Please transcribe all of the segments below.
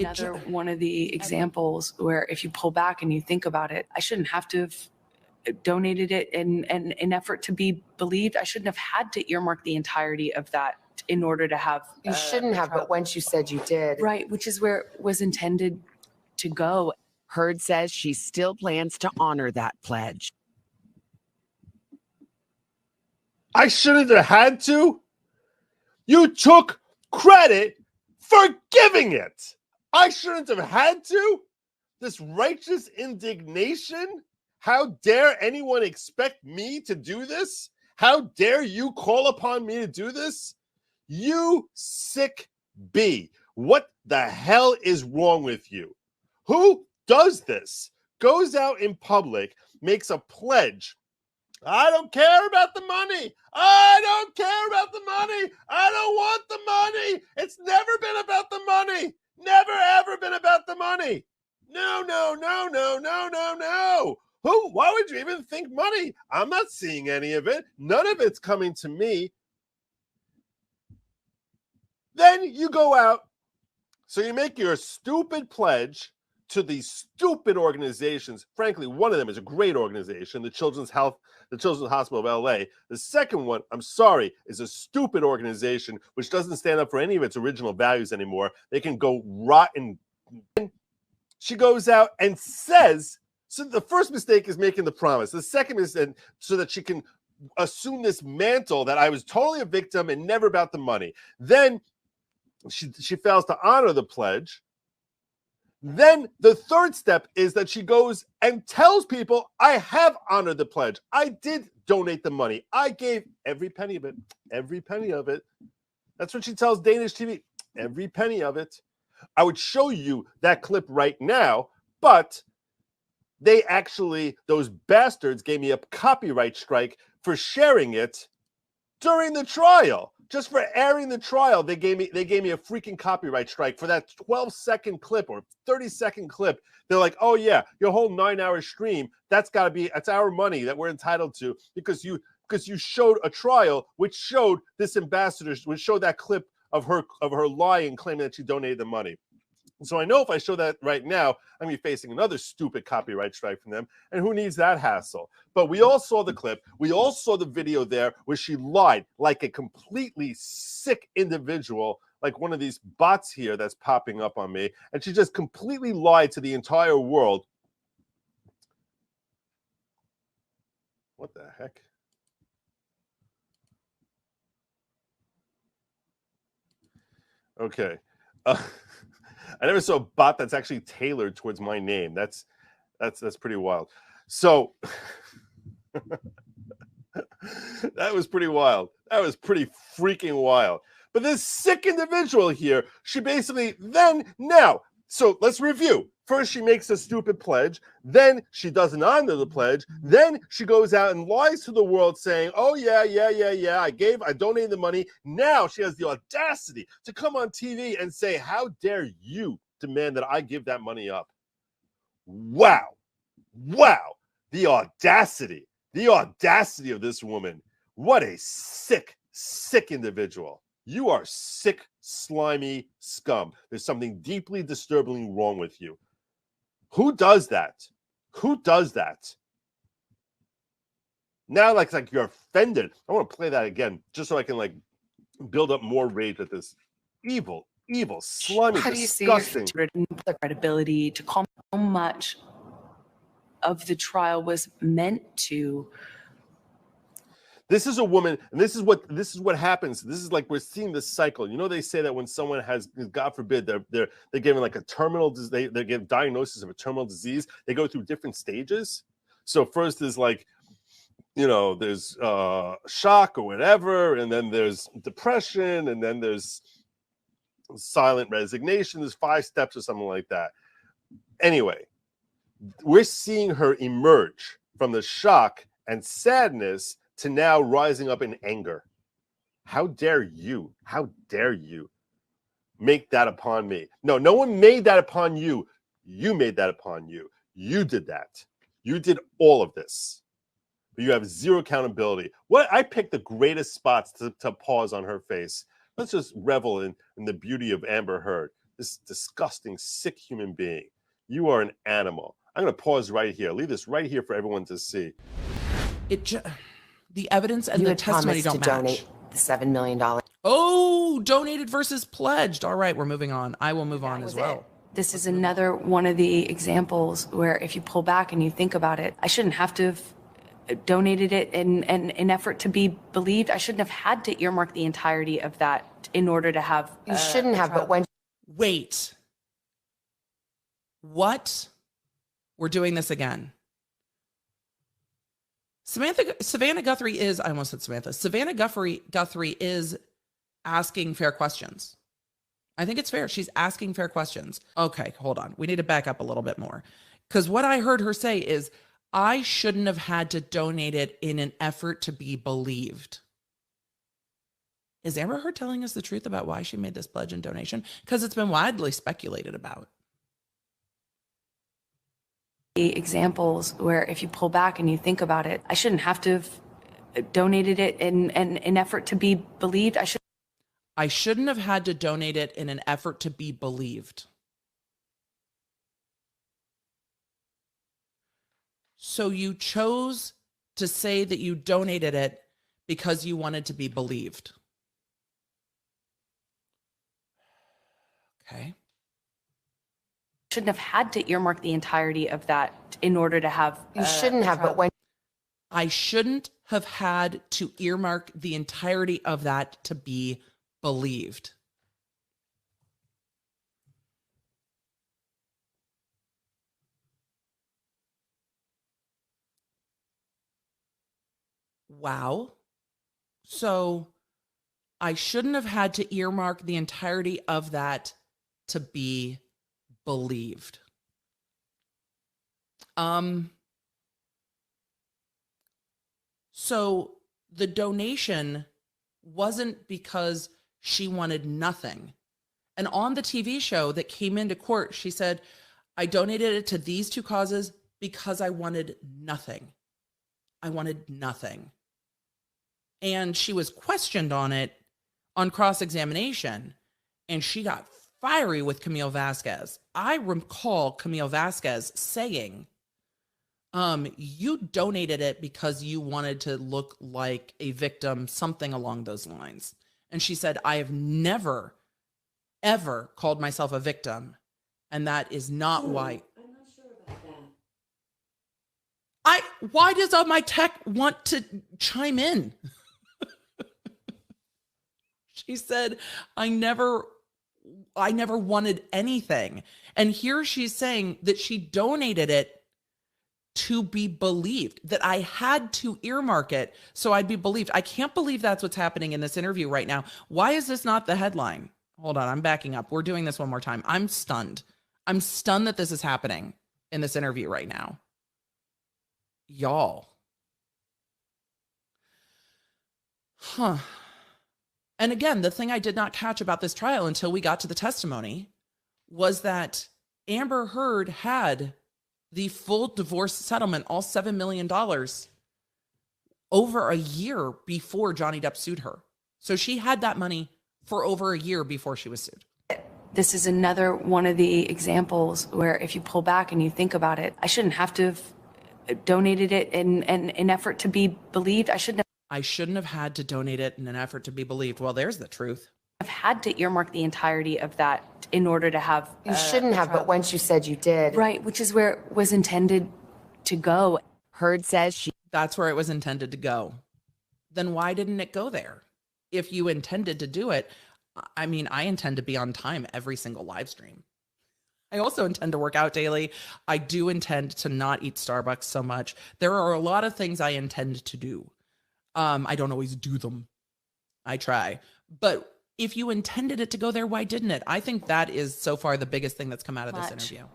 another one of the examples where if you pull back and you think about it, I shouldn't have to have donated it in an effort to be believed. I shouldn't have had to earmark the entirety of that in order to have. You shouldn't have, but once you said you did. Right, which is where it was intended to go. Heard says she still plans to honor that pledge. I shouldn't have had to. You took credit for giving it. I shouldn't have had to. This righteous indignation. How dare anyone expect me to do this? How dare you call upon me to do this? You sick bee. What the hell is wrong with you? Who does this? Goes out in public, makes a pledge. I don't care about the money. I don't care about the money. I don't want the money. It's never been about the money. Never, ever been about the money. No, no, no, no, no, no, no. Who? Why would you even think money? I'm not seeing any of it. None of it's coming to me. Then you go out. So you make your stupid pledge to these stupid organizations. Frankly, one of them is a great organization, the Children's Hospital of LA. The second one, I'm sorry, is a stupid organization which doesn't stand up for any of its original values anymore. They can go rotten. She goes out and says, so the first mistake is making the promise. The second is so that she can assume this mantle that I was totally a victim and never about the money. Then she fails to honor the pledge. Then the third step is that she goes and tells people, I have honored the pledge. I did donate the money. I gave every penny of it. Every penny of it. That's what she tells Danish TV. Every penny of it. I would show you that clip right now, but they actually, those bastards gave me a copyright strike for sharing it during the trial. Just for airing the trial, they gave me a freaking copyright strike for that 12-second clip or 30-second clip. They're like, oh yeah, your whole 9-hour stream, that's our money that we're entitled to because you showed a trial which showed this ambassador, which showed that clip of her lying, claiming that she donated the money. So I know if I show that right now, I'm going to be facing another stupid copyright strike from them. And who needs that hassle? But we all saw the clip. We all saw the video there where she lied like a completely sick individual, like one of these bots here that's popping up on me. And she just completely lied to the entire world. What the heck? Okay. I never saw a bot that's actually tailored towards my name. That's pretty wild. So that was pretty wild. That was pretty freaking wild. But this sick individual here, she basically so let's review. First, she makes a stupid pledge. Then she doesn't honor the pledge. Then she goes out and lies to the world saying, oh, yeah, I donated the money. Now she has the audacity to come on TV and say, how dare you demand that I give that money up? Wow. The audacity of this woman. What a sick, sick individual. You are sick, slimy scum. There's something deeply disturbingly wrong with you. Who does that? Who does that? Now, like you're offended. I want to play that again just so I can build up more rage at this evil, slimy, How do you disgusting. see the credibility to call so much of the trial was meant to? This is a woman, and this is what happens. This is like we're seeing this cycle. You know, they say that when someone has, God forbid, they're given like a terminal disease, they get diagnosis of a terminal disease. They go through different stages. So first is there's shock or whatever, and then there's depression, and then there's silent resignation. There's 5 steps or something like that. Anyway, we're seeing her emerge from the shock and sadness to now rising up in anger. How dare you? How dare you make that upon me? No one made that upon you. You made that upon you. You did that. You did all of this. But you have zero accountability. I picked the greatest spots to pause on her face. Let's just revel in the beauty of Amber Heard. This disgusting, sick human being. You are an animal. I'm going to pause right here. Leave this right here for everyone to see. The evidence and You the had testimony promised don't to match. donate the $7 million. Oh, donated versus pledged. All right, we're moving on. I will move on as well. This is another one of the examples where if you pull back and you think about it, I shouldn't have to have donated it in an effort to be believed. I shouldn't have had to earmark the entirety of that in order to have. You shouldn't have, but when Wait. What? We're doing this again. Savannah Guthrie is, I almost said Samantha. Savannah Guthrie is asking fair questions. I think it's fair. She's asking fair questions. Okay, hold on. We need to back up a little bit more. Because what I heard her say is, I shouldn't have had to donate it in an effort to be believed. Is Amber Heard telling us the truth about why she made this pledge and donation? Because it's been widely speculated about. Examples where if you pull back and you think about it, I shouldn't have to have donated it in an effort to be believed. I shouldn't have had to donate it in an effort to be believed. So you chose to say that you donated it because you wanted to be believed. Okay. Shouldn't have had to earmark the entirety of that in order to have. you shouldn't have, but when I shouldn't have had to earmark the entirety of that to be believed. Wow. So I shouldn't have had to earmark the entirety of that to be believed. So the donation wasn't because she wanted nothing. And on the TV show that came into court, she said, I donated it to these two causes because I wanted nothing. I wanted nothing. And she was questioned on it on cross-examination, and she got fiery with Camille Vasquez. I recall Camille Vasquez saying, you donated it because you wanted to look like a victim, something along those lines. And she said, I have never, ever called myself a victim. And that is not why. I'm not sure about that. Why does my tech want to chime in? She said, I never wanted anything. And here she's saying that she donated it to be believed, that I had to earmark it so I'd be believed. I can't believe that's what's happening in this interview right now. Why is this not the headline? Hold on, I'm backing up. We're doing this one more time. I'm stunned. I'm stunned that this is happening in this interview right now. Y'all. Huh. And again, the thing I did not catch about this trial until we got to the testimony was that Amber Heard had the full divorce settlement, all $7 million, over a year before Johnny Depp sued her. So she had that money for over a year before she was sued. This is another one of the examples where if you pull back and you think about it, I shouldn't have to have donated it in an effort to be believed. I shouldn't have had to donate it in an effort to be believed. Well, there's the truth. have had to earmark the entirety of that in order to have. you shouldn't have, but once you said you did. Right, which is where it was intended to go. Heard says That's where it was intended to go. Then why didn't it go there? If you intended to do it, I mean, I intend to be on time every single live stream. I also intend to work out daily. I do intend to not eat Starbucks so much. There are a lot of things I intend to do. I don't always do them. I try. But if you intended it to go there, why didn't it? I think that is so far the biggest thing that's come out of this interview.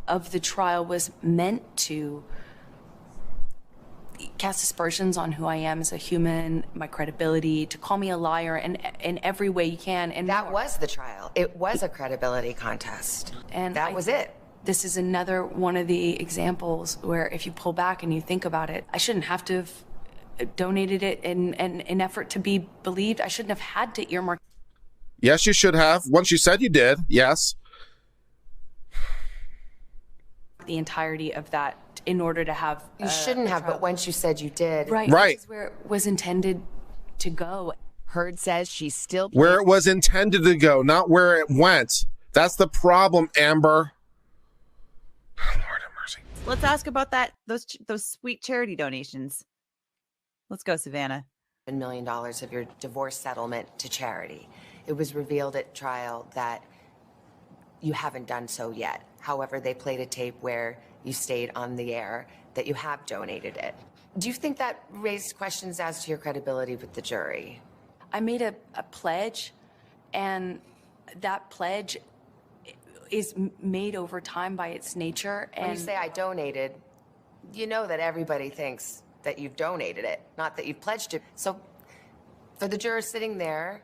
Of the trial was meant to cast aspersions on who I am as a human, my credibility, to call me a liar in every way you can. And That was the trial. It was a credibility contest. And that was it. This is another one of the examples where if you pull back and you think about it, I shouldn't have to have donated it in an effort to be believed. I shouldn't have had to earmark. Yes, you should have. Once you said you did, yes. The entirety of that in order to have. You shouldn't have, but once you said you did. Right. Right. This is where it was intended to go. Heard says she still Where it was intended to go, not where it went. That's the problem, Amber. Lord have mercy. Let's ask about those sweet charity donations. Let's go, Savannah. $1 million of your divorce settlement to charity. It was revealed at trial that you haven't done so yet. However, they played a tape where you stayed on the air that you have donated it. Do you think that raised questions as to your credibility with the jury? I made a pledge, and that pledge is made over time by its nature. And When you say I donated, you know that everybody thinks that you've donated it, not that you've pledged it. So for the jurors sitting there,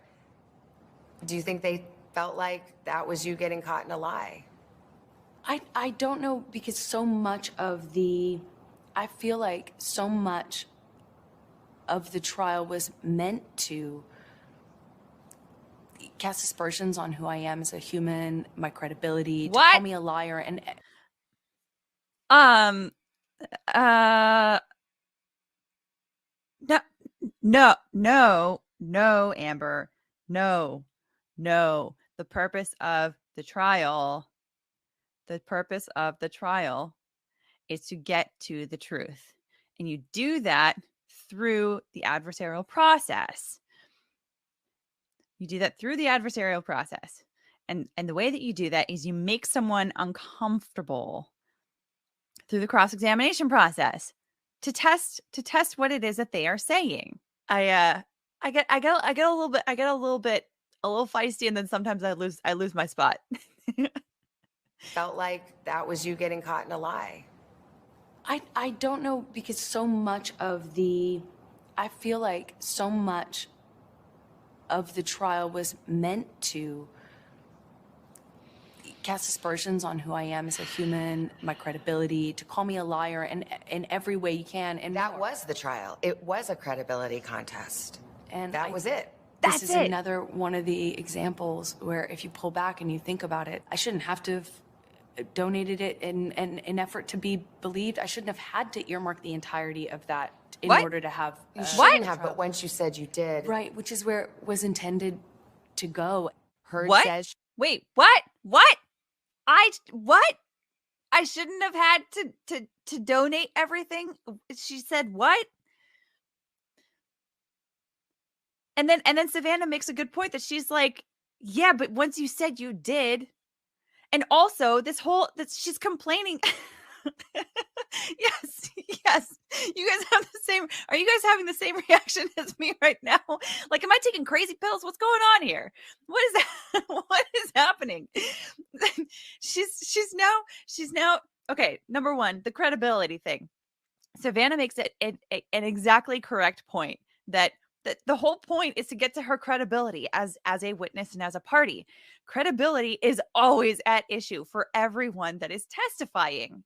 do you think they felt like that was you getting caught in a lie? I don't know, because so much of I feel like so much of the trial was meant to cast aspersions on who I am as a human, my credibility, to call me a liar, and No, Amber. No. The purpose of the trial is to get to the truth. And you do that through the adversarial process. And the way that you do that is you make someone uncomfortable through the cross-examination process to test what it is that they are saying. I get a little feisty, and then sometimes I lose my spot. Felt like that was you getting caught in a lie. I don't know, because so much of I feel like so much of the trial was meant to cast aspersions on who I am as a human, my credibility, to call me a liar, and in every way you can. And That was the trial. It was a credibility contest. And that was it. This is another one of the examples where, if you pull back and you think about it, I shouldn't have to have donated it in an effort to be believed. I shouldn't have had to earmark the entirety of that in order to have. You shouldn't have, but once you said you did. Right, which is where it was intended to go. Heard What? says Wait, what? I shouldn't have had to donate everything. She said what? And then Savannah makes a good point that she's like, yeah, but once you said you did. And also she's complaining. Yes. You guys have are you guys having the same reaction as me right now? Like, am I taking crazy pills? What's going on here? What is that? What is happening? She's now, okay. Number one, the credibility thing. Savannah makes it an exactly correct point that the whole point is to get to her credibility as a witness and as a party. Credibility is always at issue for everyone that is testifying.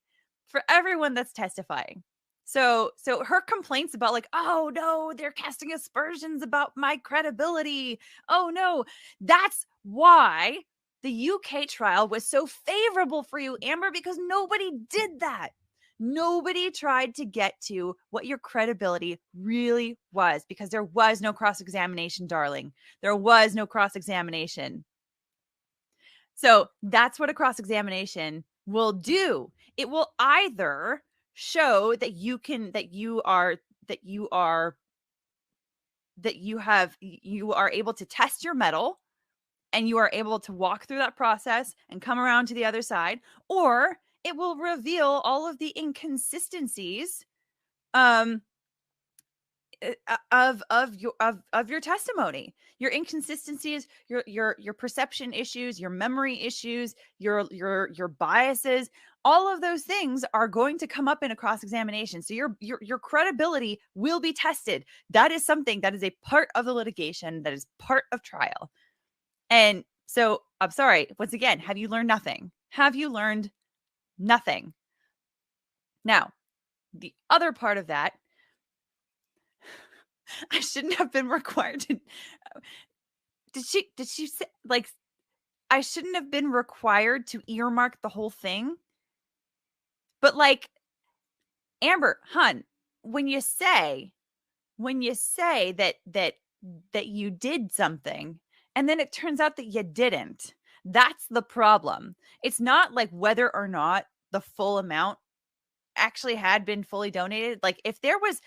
So her complaints about, like, oh no, they're casting aspersions about my credibility. Oh no, that's why the UK trial was so favorable for you, Amber, because nobody did that. Nobody tried to get to what your credibility really was, because there was no cross-examination, darling. There was no cross-examination. So that's what a cross-examination will do. It will either show that you are able to test your mettle, and you are able to walk through that process and come around to the other side, or it will reveal all of the inconsistencies of your testimony, your inconsistencies, your perception issues, your memory issues, your biases. All of those things are going to come up in a cross-examination. So your credibility will be tested. That is something that is a part of the litigation, that is part of trial. And so I'm sorry, once again, have you learned nothing? Have you learned nothing? Now, the other part of that, I shouldn't have been required to. did she say, like, I shouldn't have been required to earmark the whole thing? But like, Amber, hun, when you say that you did something and then it turns out that you didn't, that's the problem. It's not like whether or not the full amount actually had been fully donated. Like if there was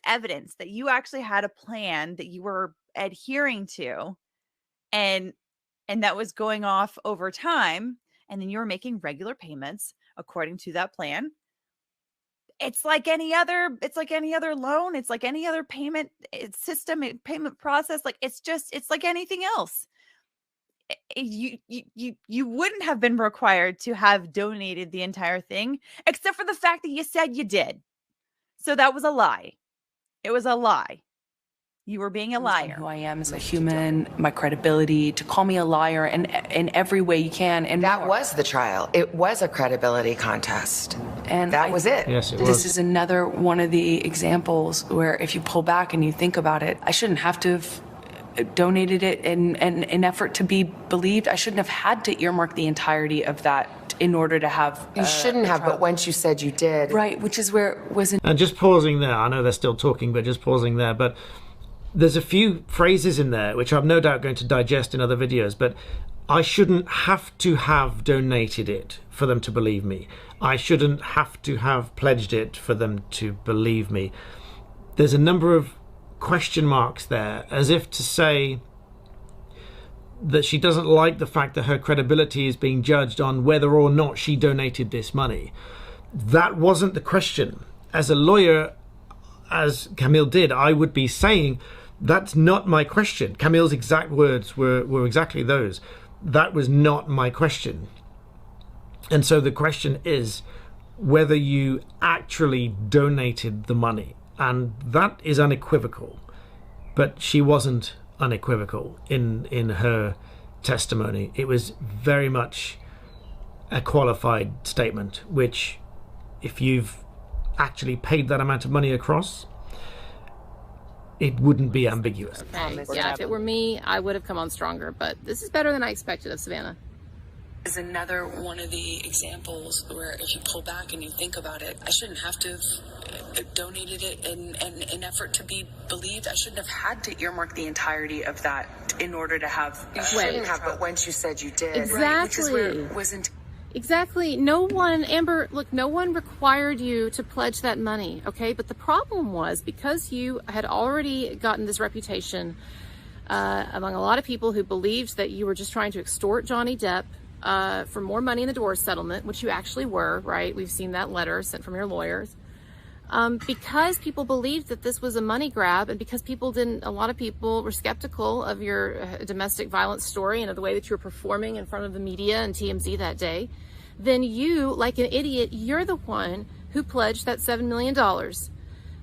evidence that you actually had a plan that you were adhering to and that was going off over time, and then you were making regular payments according to that plan, it's like any other loan, it's like any other payment system, payment process. Like it's like anything else. You wouldn't have been required to have donated the entire thing, except for the fact that you said you did. So that was a lie. It was a lie. You were being a liar. Who I am as a human, my credibility, to call me a liar in every way you can. And That was the trial. It was a credibility contest. And that was it. Yes, it was. This is another one of the examples where if you pull back and you think about it, I shouldn't have to have donated it in an effort to be believed. I shouldn't have had to earmark the entirety of that in order to have. You shouldn't have, but once you said you did. Right, which is where it was. And just pausing there, I know they're still talking, but just pausing there, but there's a few phrases in there which I'm no doubt going to digest in other videos, but I shouldn't have to have donated it for them to believe me. I shouldn't have to have pledged it for them to believe me. There's a number of question marks there, as if to say that she doesn't like the fact that her credibility is being judged on whether or not she donated this money. That wasn't the question. As a lawyer, as Camille did, I would be saying, that's not my question. Camille's exact words were exactly those. That was not my question. And so the question is whether you actually donated the money. And that is unequivocal. But she wasn't unequivocal in her testimony. It was very much a qualified statement, which if you've actually paid that amount of money across, it wouldn't be ambiguous. Okay. Yeah, if it were me, I would have come on stronger, but this is better than I expected of Savannah. Is another one of the examples where if you pull back and you think about it, I shouldn't have to have donated it in an effort to be believed. I shouldn't have had to earmark the entirety of that in order to have. You shouldn't have, but once you said you did. Exactly. Right, which is where it wasn't. Exactly. No one, Amber, look, no one required you to pledge that money, okay? But the problem was because you had already gotten this reputation among a lot of people who believed that you were just trying to extort Johnny Depp for more money in the divorce settlement, which you actually were, right? We've seen that letter sent from your lawyers. Because people believed that this was a money grab, and because a lot of people were skeptical of your domestic violence story and of the way that you were performing in front of the media and TMZ that day, then you, like an idiot, you're the one who pledged that $7 million.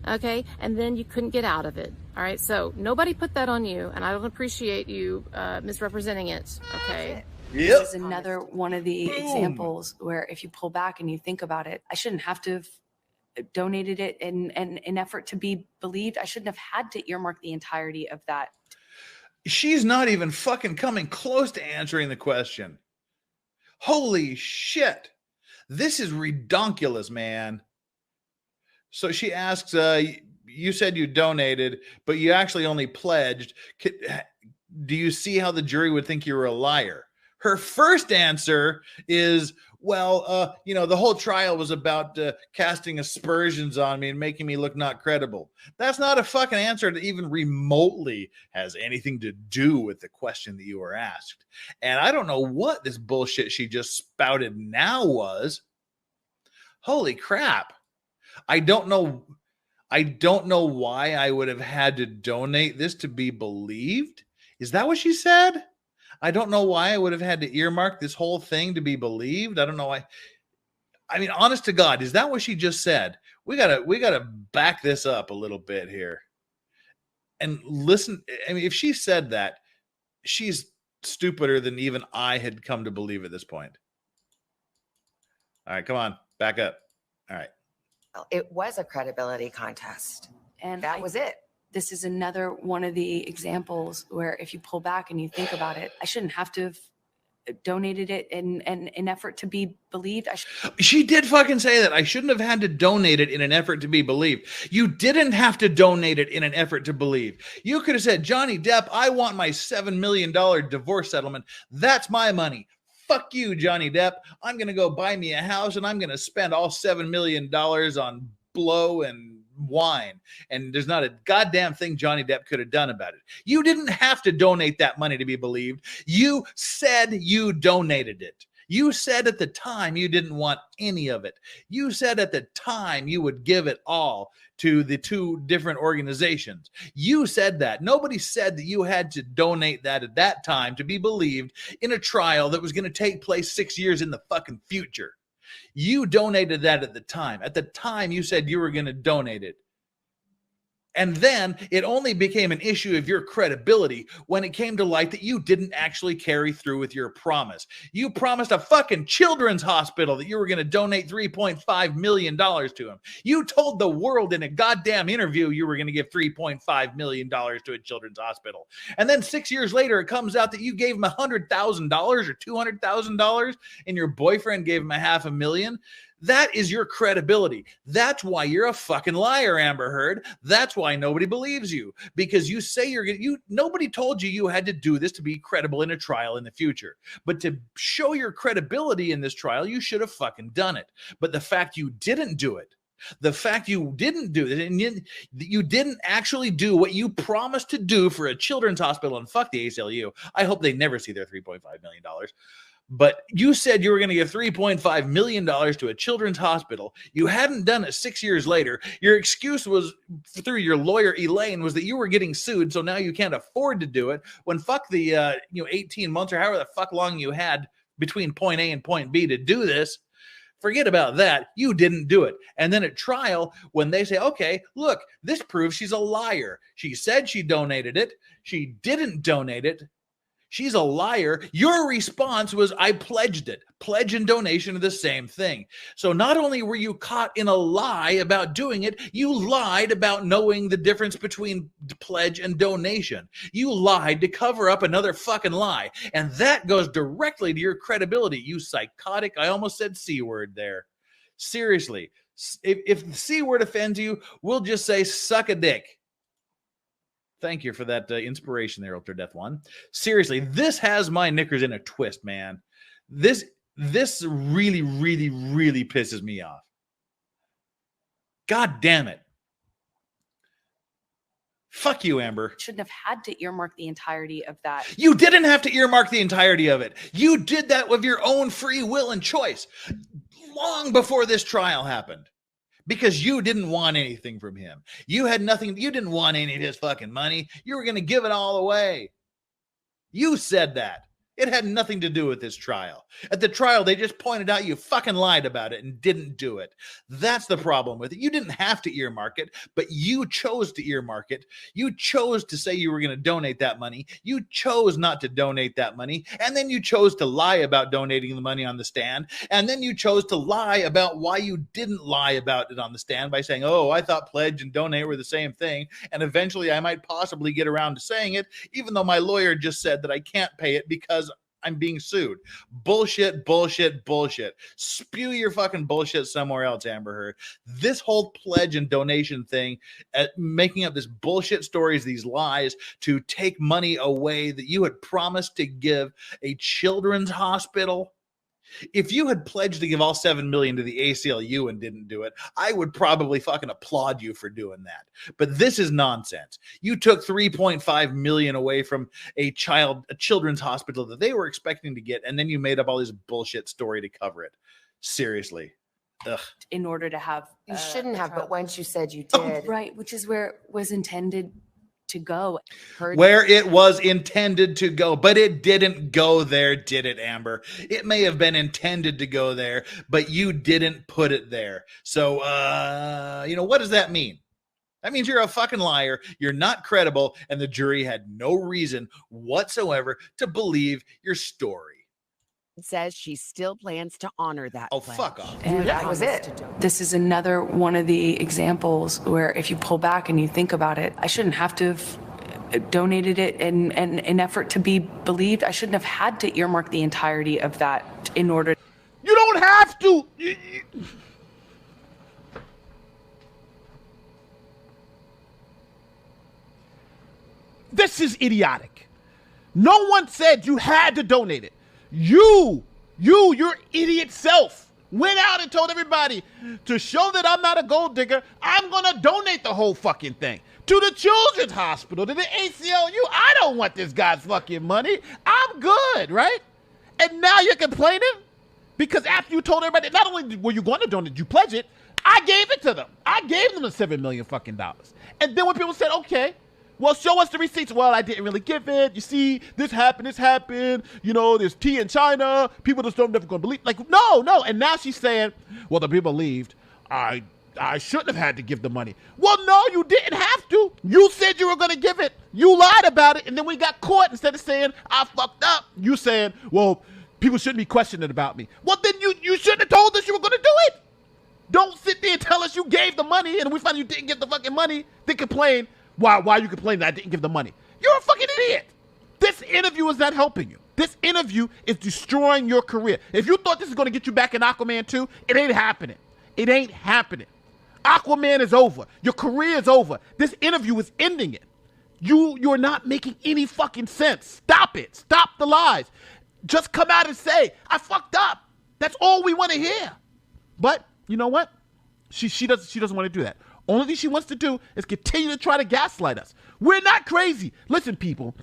Okay? And then you couldn't get out of it. All right? So nobody put that on you, and I don't appreciate you misrepresenting it. Okay? This is another one of the examples where if you pull back and you think about it, I shouldn't have to have donated it in an effort to be believed. I shouldn't have had to earmark the entirety of that. She's not even fucking coming close to answering the question. Holy shit. This is redonkulous, man. So she asks, you said you donated, but you actually only pledged. Do you see how the jury would think you were a liar? Her first answer is, well, the whole trial was about casting aspersions on me and making me look not credible. That's not a fucking answer that even remotely has anything to do with the question that you were asked. And I don't know what this bullshit she just spouted now was. Holy crap. I don't know why I would have had to donate this to be believed. Is that what she said? I don't know why I would have had to earmark this whole thing to be believed. I don't know why. I mean, honest to God, is that what she just said? We gotta back this up a little bit here. And listen, I mean, if she said that, she's stupider than even I had come to believe at this point. All right, come on, back up. All right. It was a credibility contest. And that was it. this is another one of the examples where if you pull back and you think about it, I shouldn't have to have donated it in an effort to be believed. She did fucking say that. I shouldn't have had to donate it in an effort to be believed. You didn't have to donate it in an effort to believe. You could have said, Johnny Depp, I want my $7 million divorce settlement. That's my money. Fuck you, Johnny Depp. I'm going to go buy me a house and I'm going to spend all $7 million on blow and wine. And there's not a goddamn thing Johnny Depp could have done about it. You didn't have to donate that money to be believed. You said you donated it. You said at the time you didn't want any of it. You said at the time you would give it all to the two different organizations. You said that. Nobody said that you had to donate that at that time to be believed in a trial that was going to take place 6 years in the fucking future. You donated that at the time. At the time, you said you were going to donate it. And then it only became an issue of your credibility when it came to light that you didn't actually carry through with your promise. You promised a fucking children's hospital that you were going to donate $3.5 million to them. You told the world in a goddamn interview you were going to give $3.5 million to a children's hospital. And then 6 years later, it comes out that you gave them $100,000 or $200,000 and your boyfriend gave him $500,000. That is your credibility. That's why you're a fucking liar, Amber Heard. That's why nobody believes you, because you say nobody told you had to do this to be credible in a trial in the future. But to show your credibility in this trial, you should have fucking done it. But the fact you didn't do it, the fact you didn't do it, and you didn't actually do what you promised to do for a children's hospital, and fuck the ACLU. I hope they never see their $3.5 million. But you said you were going to give $3.5 million to a children's hospital. You hadn't done it 6 years later. Your excuse was, through your lawyer, Elaine, was that you were getting sued, so now you can't afford to do it. When fuck the 18 months or however the fuck long you had between point A and point B to do this, forget about that. You didn't do it. And then at trial, when they say, okay, look, this proves she's a liar. She said she donated it. She didn't donate it. She's a liar. Your response was, I pledged it. Pledge and donation are the same thing. So not only were you caught in a lie about doing it, you lied about knowing the difference between pledge and donation. You lied to cover up another fucking lie. And that goes directly to your credibility. You psychotic. I almost said C word there. Seriously. If the C word offends you, we'll just say suck a dick. Thank you for that inspiration there, Ultra Death One. Seriously, this has my knickers in a twist, man. This really, really, really pisses me off. God damn it. Fuck you, Amber. Shouldn't have had to earmark the entirety of that. You didn't have to earmark the entirety of it. You did that with your own free will and choice long before this trial happened. Because you didn't want anything from him. You had nothing. You didn't want any of his fucking money. You were going to give it all away. You said that. It had nothing to do with this trial. At the trial, they just pointed out you fucking lied about it and didn't do it. That's the problem with it. You didn't have to earmark it, but you chose to earmark it. You chose to say you were going to donate that money. You chose not to donate that money. And then you chose to lie about donating the money on the stand. And then you chose to lie about why you didn't lie about it on the stand by saying, oh, I thought pledge and donate were the same thing. And eventually I might possibly get around to saying it, even though my lawyer just said that I can't pay it because I'm being sued. Bullshit, bullshit, bullshit. Spew your fucking bullshit somewhere else, Amber Heard. This whole pledge and donation thing, making up this bullshit stories, these lies to take money away that you had promised to give a children's hospital. If you had pledged to give all $7 million to the ACLU and didn't do it, I would probably fucking applaud you for doing that. But this is nonsense. You took $3.5 million away from a children's hospital that they were expecting to get, and then you made up all this bullshit story to cover it. Seriously. Ugh. In order to have You shouldn't have, but once you said you Oh, did. right, which is where it was intended to go. Where it was intended to go, but it didn't go there, did it, Amber? It may have been intended to go there, but you didn't put it there. So, what does that mean? That means you're a fucking liar, you're not credible, and the jury had no reason whatsoever to believe your story. says she still plans to honor that Oh, pledge. fuck off. And that was it. This is another one of the examples where if you pull back and you think about it, I shouldn't have to have donated it in an effort to be believed. I shouldn't have had to earmark the entirety of that in order. You don't have to. This is idiotic. No one said you had to donate it. Your idiot self went out and told everybody, to show that I'm not a gold digger, I'm going to donate the whole fucking thing to the Children's Hospital, to the ACLU. I don't want this guy's fucking money. I'm good, right? And now you're complaining because after you told everybody, not only were you going to donate, you pledge it, I gave it to them. I gave them the $7 million fucking dollars. And then when people said, okay, well, show us the receipts. Well, I didn't really give it. You see, this happened. You know, there's tea in China. People just don't never going to believe. Like, no. And now she's saying, well, the people believed. I shouldn't have had to give the money. Well, no, you didn't have to. You said you were going to give it. You lied about it. And then we got caught. Instead of saying, I fucked up, you saying, well, people shouldn't be questioning about me. Well, then you shouldn't have told us you were going to do it. Don't sit there and tell us you gave the money and we find you didn't give the fucking money, then complain. Why you complain that I didn't give the money? You're a fucking idiot. This interview is not helping you. This interview is destroying your career. If you thought this is going to get you back in Aquaman 2, it ain't happening. It ain't happening. Aquaman is over. Your career is over. This interview is ending it. You're not making any fucking sense. Stop it. Stop the lies. Just come out and say, I fucked up. That's all we want to hear. But you know what? She doesn't want to do that. Only thing she wants to do is continue to try to gaslight us. We're not crazy. Listen, people,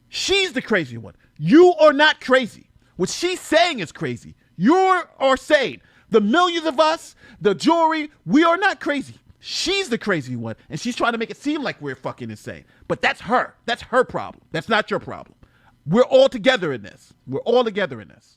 she's the crazy one. You are not crazy. What she's saying is crazy. You are saying, the millions of us, the jury, we are not crazy. She's the crazy one, and she's trying to make it seem like we're fucking insane. But that's her. That's her problem. That's not your problem. We're all together in this. We're all together in this.